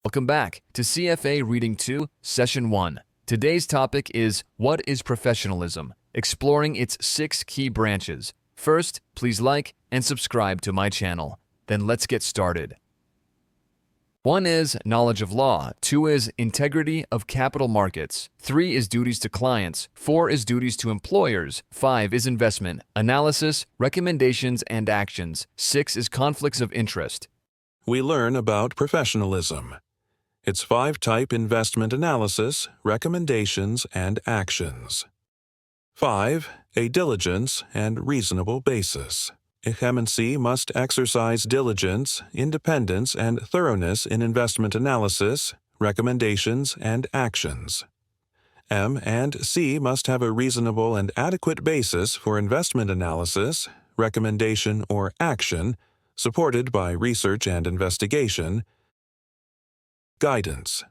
Welcome back to CFA Reading 2, Session 1. Today's topic is What is Professionalism? Exploring its 6 key branches. First, please like and subscribe to my channel. Then let's get started. 1 is knowledge of law, 2 is integrity of capital markets, 3 is duties to clients, 4 is duties to employers, 5 is investment, analysis, recommendations, and actions, 6 is conflicts of interest. We learn about professionalism. Its 5-type investment analysis, recommendations, and actions. 5. A diligence and reasonable basis. A must exercise diligence, independence, and thoroughness in investment analysis, recommendations, and actions. M and C must have a reasonable and adequate basis for investment analysis, recommendation, or action, supported by research and investigation. Guidance.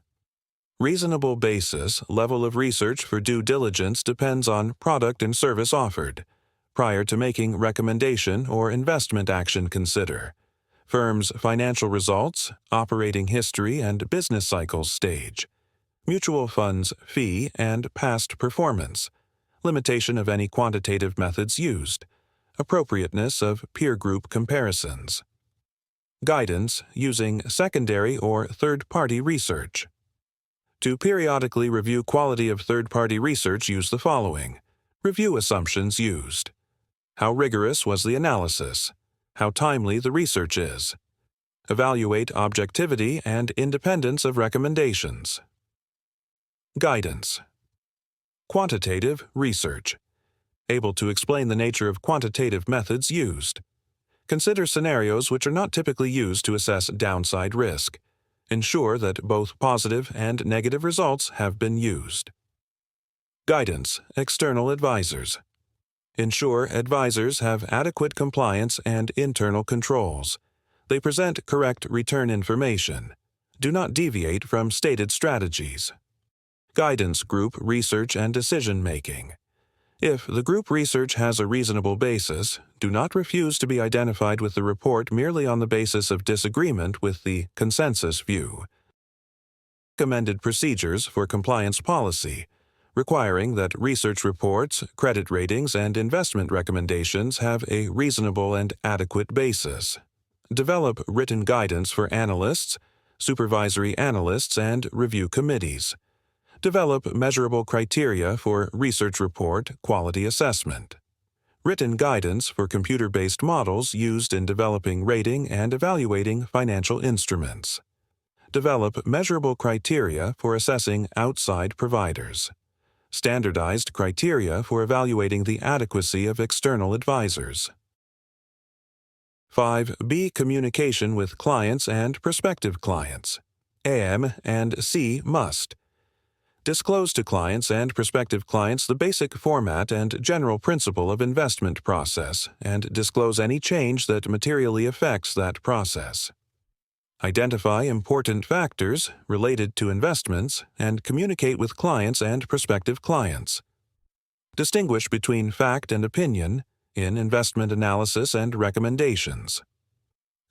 Reasonable basis, level of research for due diligence depends on product and service offered. Prior to making recommendation or investment action, consider firm's financial results, operating history and business cycles stage, mutual funds fee and past performance, limitation of any quantitative methods used, appropriateness of peer group comparisons. Guidance using secondary or third-party research. To periodically review quality of third-party research, use the following. Review assumptions used. How rigorous was the analysis? How timely the research is. Evaluate objectivity and independence of recommendations. Guidance. Quantitative research. Able to explain the nature of quantitative methods used. Consider scenarios which are not typically used to assess downside risk. Ensure that both positive and negative results have been used. Guidance, external advisors. Ensure advisors have adequate compliance and internal controls. They present correct return information. Do not deviate from stated strategies. Guidance group research and decision-making. If the group research has a reasonable basis, do not refuse to be identified with the report merely on the basis of disagreement with the consensus view. Recommended procedures for compliance policy, requiring that research reports, credit ratings, and investment recommendations have a reasonable and adequate basis. Develop written guidance for analysts, supervisory analysts, and review committees. Develop measurable criteria for research report quality assessment. Written guidance for computer-based models used in developing rating and evaluating financial instruments. Develop measurable criteria for assessing outside providers. Standardized criteria for evaluating the adequacy of external advisors. 5B. Communication with clients and prospective clients. M and C must. Disclose to clients and prospective clients the basic format and general principle of investment process, and disclose any change that materially affects that process. Identify important factors related to investments and communicate with clients and prospective clients. Distinguish between fact and opinion in investment analysis and recommendations.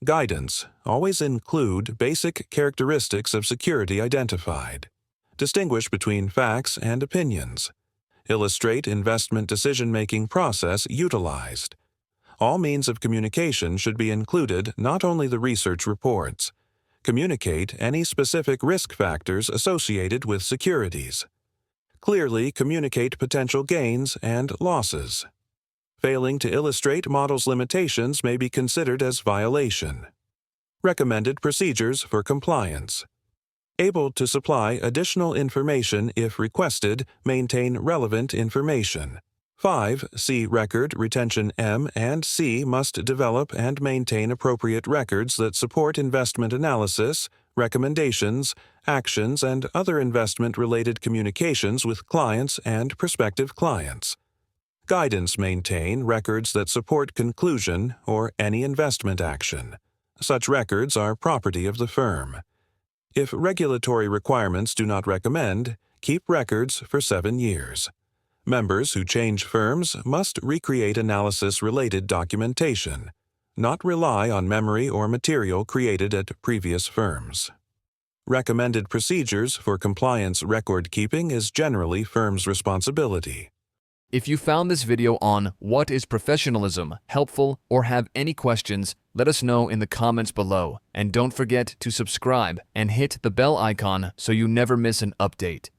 Guidance. Always include basic characteristics of security identified. Distinguish between facts and opinions. Illustrate investment decision-making process utilized. All means of communication should be included, not only the research reports. Communicate any specific risk factors associated with securities. Clearly communicate potential gains and losses. Failing to illustrate model's limitations may be considered as violation. Recommended procedures for compliance. Able to supply additional information if requested, maintain relevant information. 5. C. Record retention. M and C must develop and maintain appropriate records that support investment analysis, recommendations, actions, and other investment-related communications with clients and prospective clients. Guidance maintain records that support conclusion or any investment action. Such records are property of the firm. If regulatory requirements do not recommend, keep records for 7 years. Members who change firms must recreate analysis-related documentation, not rely on memory or material created at previous firms. Recommended procedures for compliance record keeping is generally firm's responsibility. If you found this video on what is professionalism helpful or have any questions, let us know in the comments below. And don't forget to subscribe and hit the bell icon so you never miss an update.